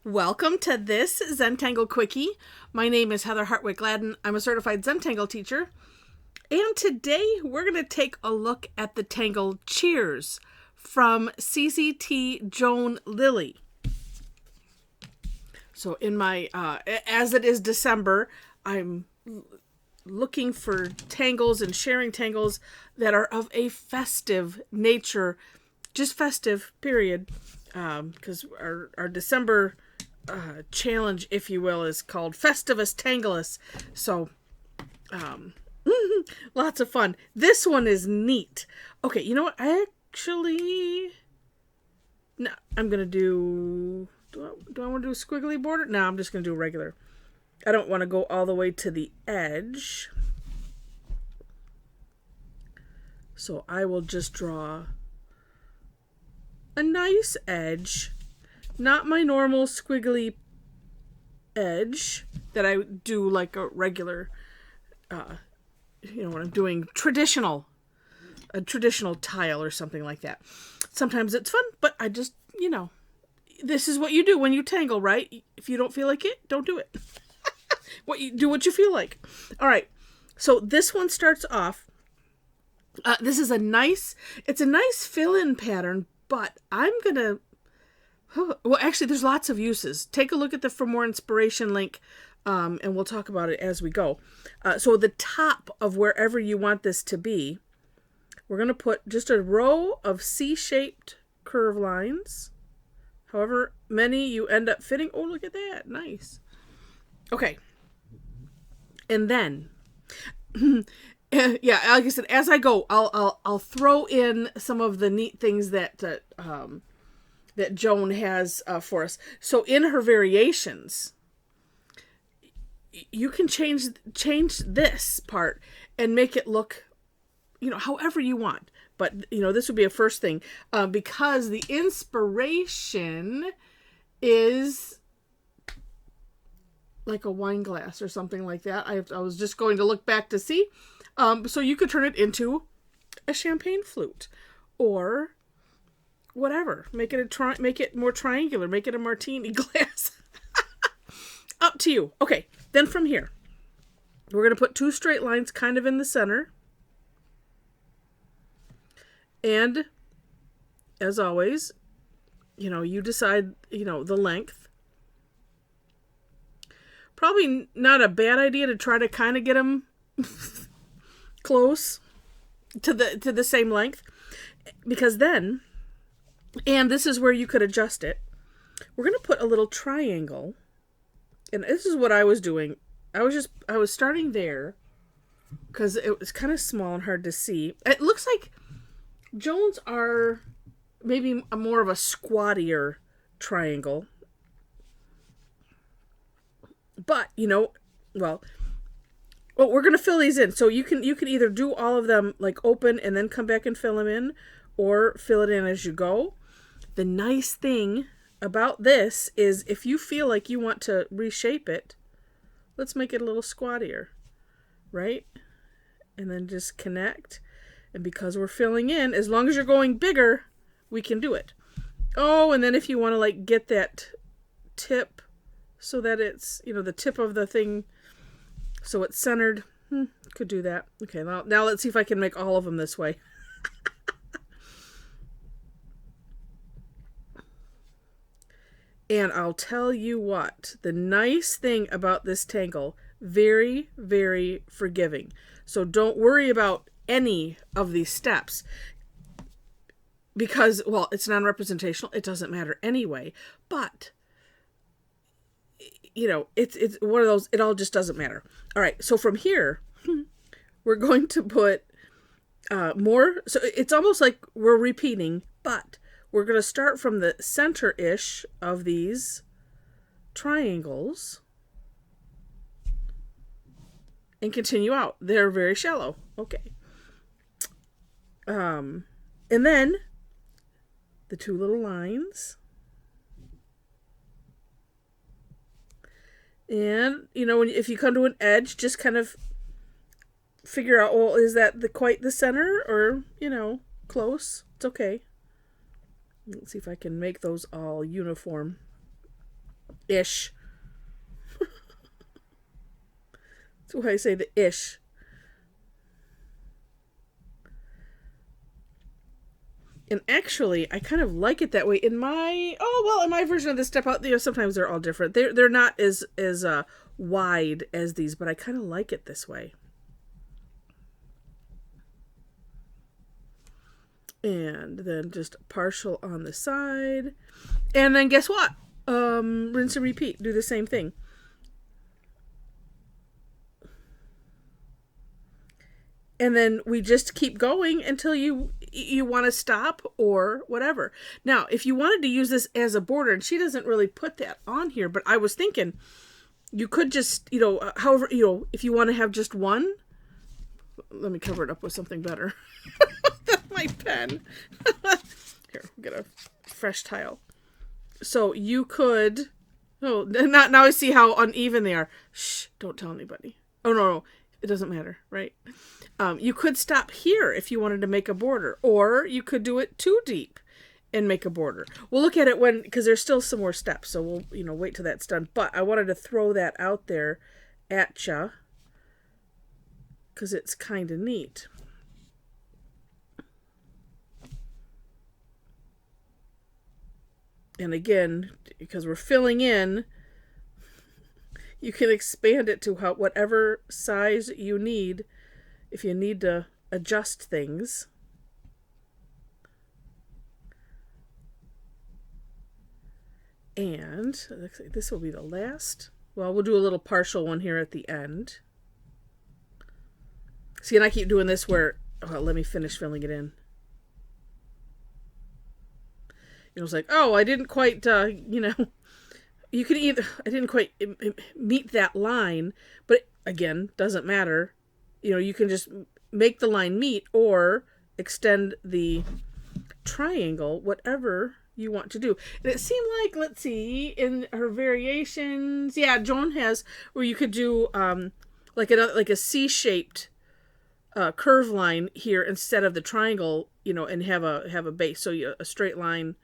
Welcome to this Zentangle Quickie. My name is Heather Hartwick Gladden. I'm a Certified Zentangle Teacher. And today we're going to take a look at the Tangle Cheerz from CZT Joan Lilley. So in my, as it is December, I'm looking for tangles and sharing tangles that are of a festive nature, just festive, period. Because our December challenge, if you will, is called Festivus Tanglus. So, lots of fun. This one is neat. Okay, you know what? No, I'm going to do... Do I want to do a squiggly border? No, I'm just going to do a regular. I don't want to go all the way to the edge. So I will just draw a nice edge, not my normal squiggly edge that I do like a regular, when I'm doing a traditional tile or something like that. Sometimes it's fun, but I just, this is what you do when you tangle, right? If you don't feel like it, don't do it. Do what you feel like. All right. So this one starts off. This is a nice fill-in pattern, but I'm going to, well, actually, there's lots of uses. Take a look at the For More Inspiration link, and we'll talk about it as we go. So the top of wherever you want this to be, we're going to put just a row of C-shaped curve lines. However many you end up fitting. Oh, look at that. Nice. Okay. And then, yeah, like I said, as I go, I'll throw in some of the neat things that Joan has for us. So in her variations, you can change this part and make it look, however you want. But, this would be a first thing, because the inspiration is like a wine glass or something like that. I was just going to look back to see. So you could turn it into a champagne flute or whatever. Make it more triangular. Make it a martini glass. Up to you. Okay. Then from here, we're going to put two straight lines kind of in the center. And as always, you decide, the length. Probably not a bad idea to try to kind of get them close to the same length, because then, and this is where you could adjust it. We're going to put a little triangle, and this is what I was doing. I was starting there because it was kind of small and hard to see. It looks like Jones are maybe more of a squattier triangle. But, well, we're going to fill these in. So you can either do all of them like open and then come back and fill them in, or fill it in as you go. The nice thing about this is if you feel like you want to reshape it, let's make it a little squattier, right? And then just connect. And because we're filling in, as long as you're going bigger, we can do it. Oh, and then if you want to get that tip so that it's, the tip of the thing, so it's centered, could do that. Okay, now let's see if I can make all of them this way. And I'll tell you what, the nice thing about this tangle, very, very forgiving. So don't worry about any of these steps, because, well, it's non-representational. It doesn't matter anyway. But, it's one of those, it all just doesn't matter. All right, so from here, we're going to put more. So it's almost like we're repeating, but we're going to start from the center-ish of these triangles and continue out. They're very shallow. Okay. And then the two little lines. And, if you come to an edge, just kind of figure out, well, is that quite the center or, close? It's okay. Let's see if I can make those all uniform. Ish. That's why I say the ish. And actually, I kind of like it that way. In my version of the step out, sometimes they're all different. They're not as wide as these, but I kind of like it this way. And then just partial on the side. And then guess what? Rinse and repeat. Do the same thing. And then we just keep going until you want to stop or whatever. Now, if you wanted to use this as a border, and she doesn't really put that on here, but I was thinking you could just, however, if you want to have just one, let me cover it up with something better. That's my pen. Here, we'll get a fresh tile. So you could, now I see how uneven they are. Shh, don't tell anybody. Oh, no, it doesn't matter, right? You could stop here if you wanted to make a border, or you could do it too deep and make a border. We'll look at it because there's still some more steps, so we'll wait till that's done. But I wanted to throw that out there at ya because it's kind of neat. And again, because we're filling in, you can expand it to whatever size you need if you need to adjust things. And looks like this will be the last. Well, we'll do a little partial one here at the end. See, and I keep doing this where, let me finish filling it in. It's like, I didn't quite, you can either, I didn't quite meet that line, but again, doesn't matter. You can just make the line meet or extend the triangle, whatever you want to do. And it seemed like, let's see, in her variations, Joan has where you could do like a C-shaped curve line here instead of the triangle, and have a base. So a straight line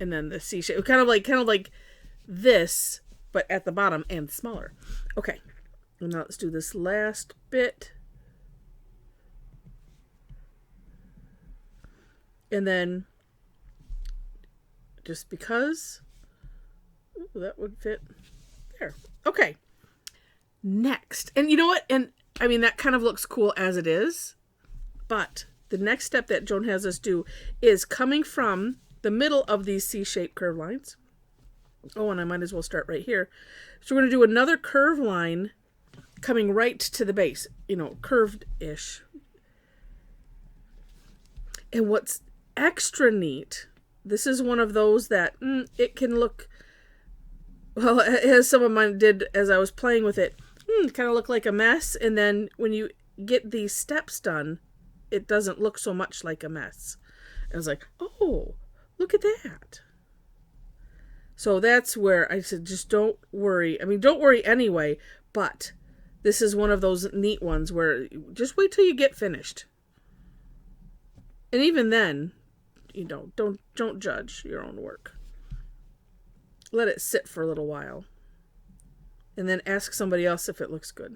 and then the C shape, kind of like this, but at the bottom and smaller. Okay, and now let's do this last bit. And then, just because, that would fit there. Okay, next. And you know what? And I mean, that kind of looks cool as it is. But the next step that Joan has us do is coming from the middle of these C-shaped curve lines. Oh, and I might as well start right here. So we're going to do another curve line coming right to the base, curved-ish. And what's extra neat, this is one of those that it can look, well, as some of mine did as I was playing with it, kind of look like a mess. And then when you get these steps done, it doesn't look so much like a mess. And I was like, oh, look at that. So that's where I said, just don't worry. I mean, don't worry anyway, but this is one of those neat ones where just wait till you get finished. And even then, don't judge your own work. Let it sit for a little while. And then ask somebody else if it looks good.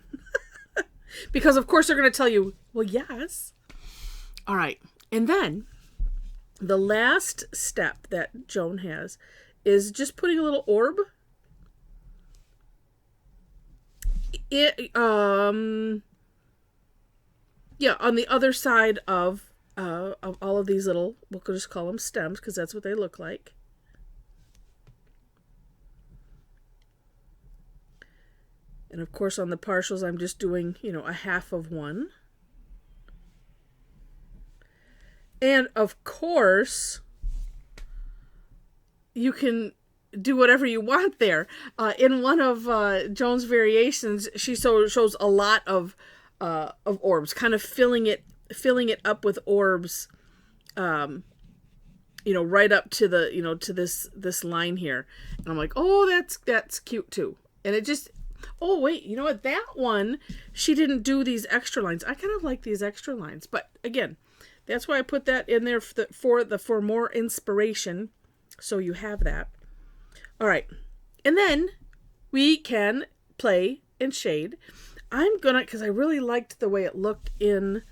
Because of course they're going to tell you, well, yes. All right. And then the last step that Joan has is just putting a little orb. On the other side of all of these little, we'll just call them stems because that's what they look like. And of course on the partials I'm just doing, a half of one. And of course, you can do whatever you want there. In one of Joan's variations, she shows a lot of orbs, kind of filling it up with orbs, right up to the, to this line here. And I'm like, oh, that's cute too. And it just, oh wait, you know what? That one, she didn't do these extra lines. I kind of like these extra lines, but again, that's why I put that in there for more inspiration. So you have that. All right. And then we can play and shade. I'm gonna, because I really liked the way it looked in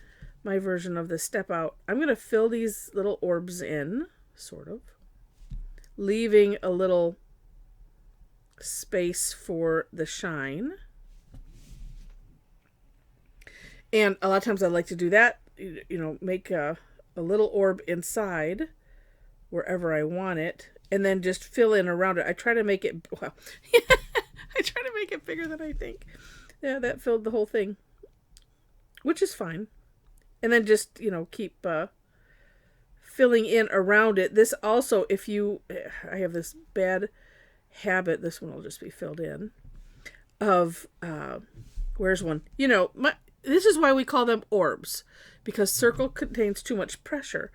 my version of the step out, I'm gonna fill these little orbs in, sort of, leaving a little space for the shine. And a lot of times I like to do that, make a little orb inside wherever I want it, and then just fill in around it. I try to make it, well, I try to make it bigger than I think. Yeah, that filled the whole thing, which is fine. And then just, keep filling in around it. This also, I have this bad habit, this one will just be filled in, of, where's one? This is why we call them orbs, because circle contains too much pressure,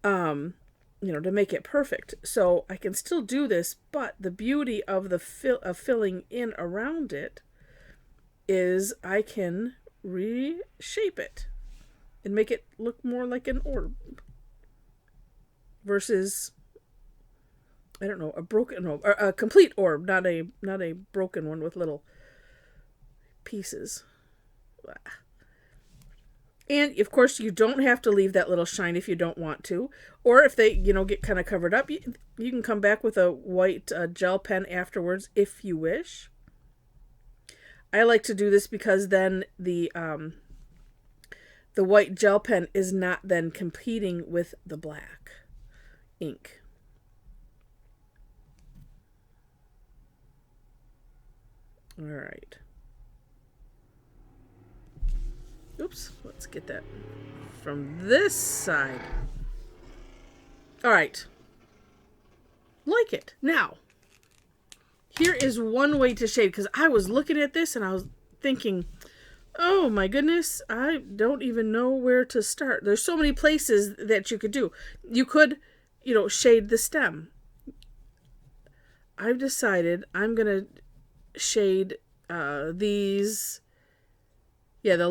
to make it perfect. So I can still do this, but the beauty of of filling in around it is I can reshape it and make it look more like an orb versus, I don't know, a broken orb, or a complete orb, not a broken one with little pieces. And of course you don't have to leave that little shine if you don't want to, or if they get kind of covered up, you can come back with a white gel pen afterwards if you wish. I like to do this because then the white gel pen is not then competing with the black ink. All right. Oops, let's get that from this side. All right. Like it. Now, here is one way to shade, because I was looking at this and I was thinking, oh my goodness, I don't even know where to start. There's so many places that you could do. You could, shade the stem. I've decided I'm going to shade these. Yeah, that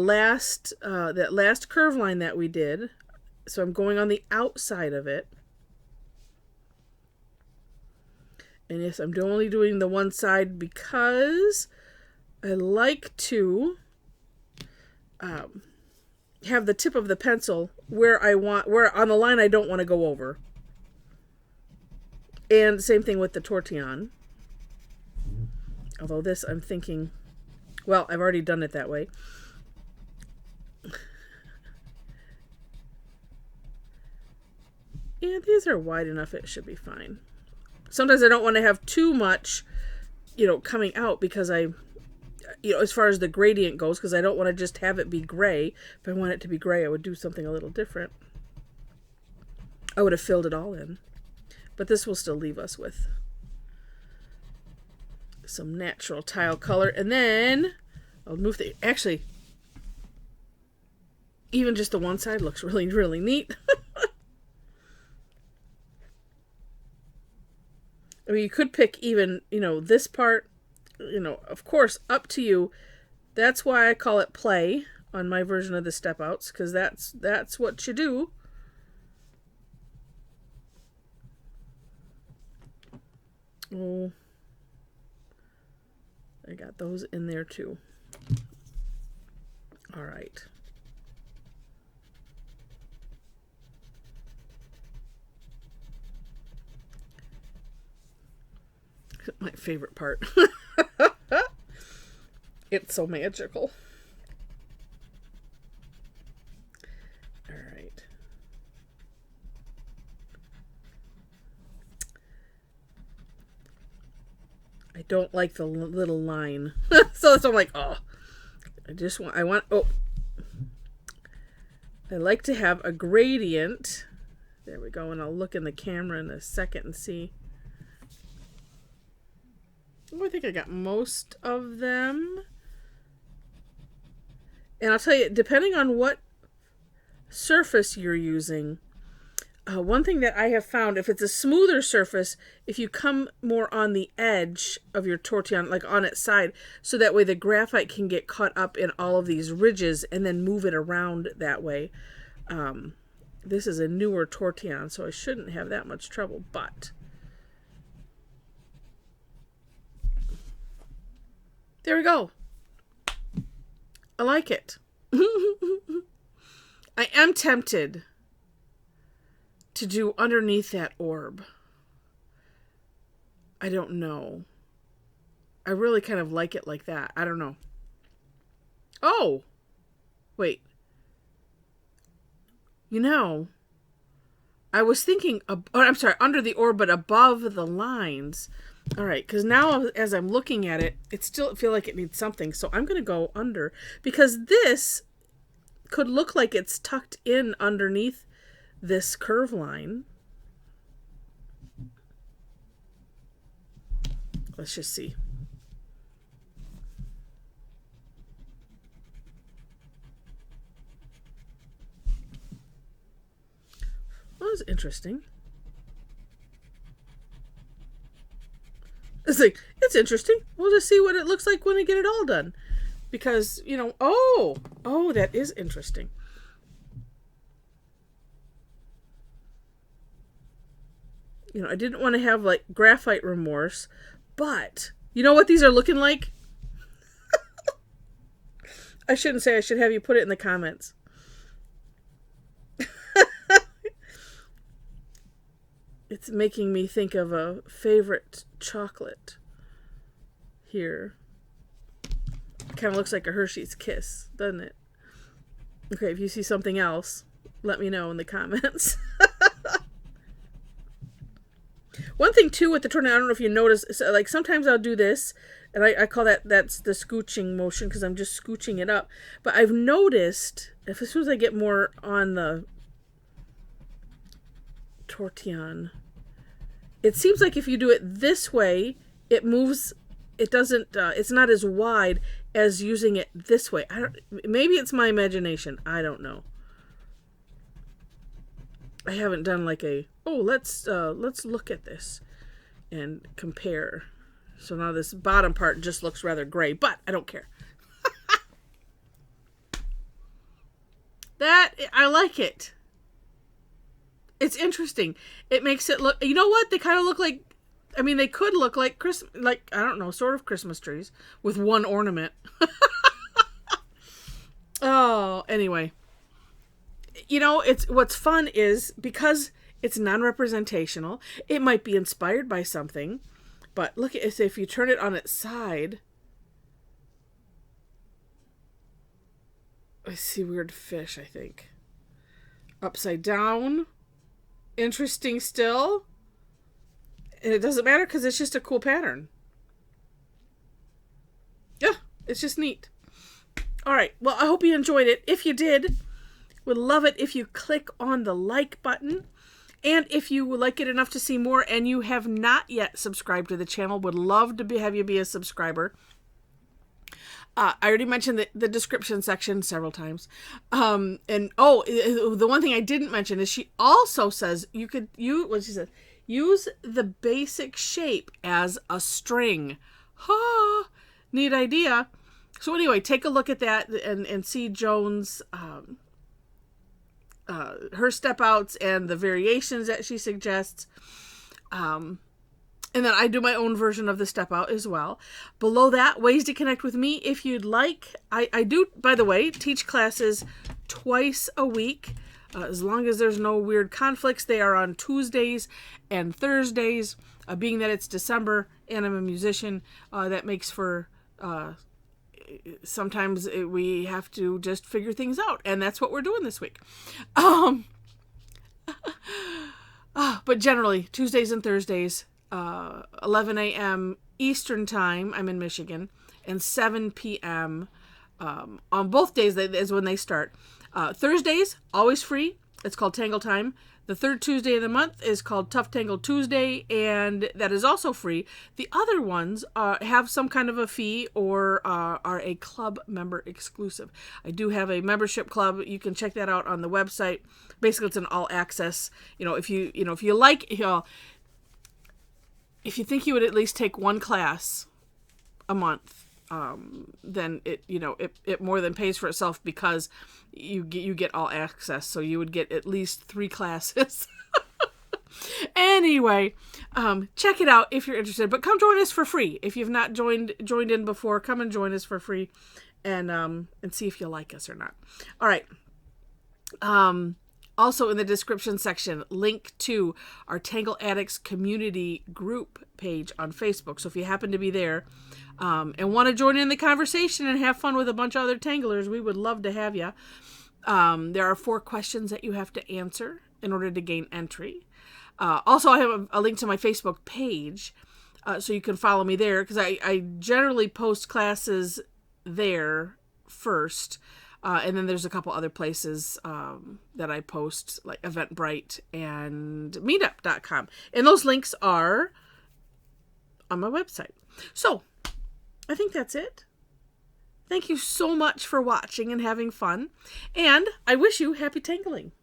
last curve line that we did. So I'm going on the outside of it. And yes, I'm only doing the one side because I like to have the tip of the pencil where on the line I don't want to go over. And same thing with the tortillon. Although this, I'm thinking, well, I've already done it that way. Yeah, these are wide enough, it should be fine. Sometimes I don't want to have too much, coming out, because as far as the gradient goes, because I don't want to just have it be gray. If I want it to be gray, I would do something a little different. I would have filled it all in. But this will still leave us with some natural tile color. And then I'll move actually, even just the one side looks really, really neat. I mean, you could pick even, this part, of course, up to you. That's why I call it play on my version of the step outs, because that's what you do. Oh, I got those in there too. All right. My favorite part. It's so magical. All right. I don't like the little line. So I'm like, oh, I like to have a gradient. There we go. And I'll look in the camera in a second and see. Oh, I think I got most of them. And I'll tell you, depending on what surface you're using, one thing that I have found, if it's a smoother surface, if you come more on the edge of your tortillon, like on its side, so that way the graphite can get caught up in all of these ridges and then move it around that way. This is a newer tortillon, so I shouldn't have that much trouble, but There we go. I like it. I am tempted to do underneath that orb. I don't know. I really kind of like it like that. I don't know. Oh! Wait. You know, I was thinking, under the orb, but above the lines. All right, because now as I'm looking at it, it still feel like it needs something. So I'm going to go under, because this could look like it's tucked in underneath this curve line. Let's just see. Well, that was interesting. It's interesting. We'll just see what it looks like when I get it all done. Because, oh, that is interesting. I didn't want to have like graphite remorse, but you know what these are looking like? I shouldn't say, I should have you put it in the comments. It's making me think of a favorite chocolate here. It kind of looks like a Hershey's Kiss, doesn't it? Okay, if you see something else, let me know in the comments. One thing too with the tornado, I don't know if you notice, so like sometimes I'll do this, and I call that's the scooching motion because I'm just scooching it up. But I've noticed, as soon as I get more on the tortillon, it seems like if you do it this way, it moves. It doesn't. It's not as wide as using it this way. Maybe it's my imagination. I don't know. I haven't done like let's look at this and compare. So now this bottom part just looks rather gray, but I don't care. I like it. It's interesting. It makes it look, you know what? They kind of look like, they could look like I don't know, sort of Christmas trees with one ornament. Oh, anyway. What's fun is because it's non-representational, it might be inspired by something, but look at it, if you turn it on its side, I see weird fish, I think. Upside down. Interesting still. And it doesn't matter because it's just a cool pattern. Yeah, it's just neat. All right, well, I hope you enjoyed it. If you did, would love it if you click on the like button. And if you would like it enough to see more and you have not yet subscribed to the channel, would love to have you be a subscriber. I already mentioned the description section several times. The one thing I didn't mention is she also says use the basic shape as a string. Ha! Neat idea. So anyway, take a look at that and see Joan's her step outs and the variations that she suggests. And then I do my own version of the step out as well. Below that, ways to connect with me if you'd like. I do, by the way, teach classes twice a week. As long as there's no weird conflicts, they are on Tuesdays and Thursdays. Being that it's December and I'm a musician, that makes for sometimes we have to just figure things out. And that's what we're doing this week. But generally, Tuesdays and Thursdays, 11 a.m. Eastern Time, I'm in Michigan, and 7 p.m. On both days is when they start. Thursdays, always free. It's called Tangle Time. The third Tuesday of the month is called Tough Tangle Tuesday, and that is also free. The other ones have some kind of a fee or are a club member exclusive. I do have a membership club. You can check that out on the website. Basically, it's an all access. If you like, if you think you would at least take one class a month, then it more than pays for itself because you get all access. So you would get at least 3 classes. And Anyway, check it out if you're interested. But come join us for free. If you've not joined in before, come and join us for free, and see if you like us or not. All right. Also in the description section, link to our Tangle Addicts community group page on Facebook. So if you happen to be there and want to join in the conversation and have fun with a bunch of other Tanglers, we would love to have you. There are 4 questions that you have to answer in order to gain entry. Also, I have a link to my Facebook page, so you can follow me there, because I generally post classes there first. And then there's a couple other places that I post, like Eventbrite and meetup.com. And those links are on my website. So, I think that's it. Thank you so much for watching and having fun. And I wish you happy tangling.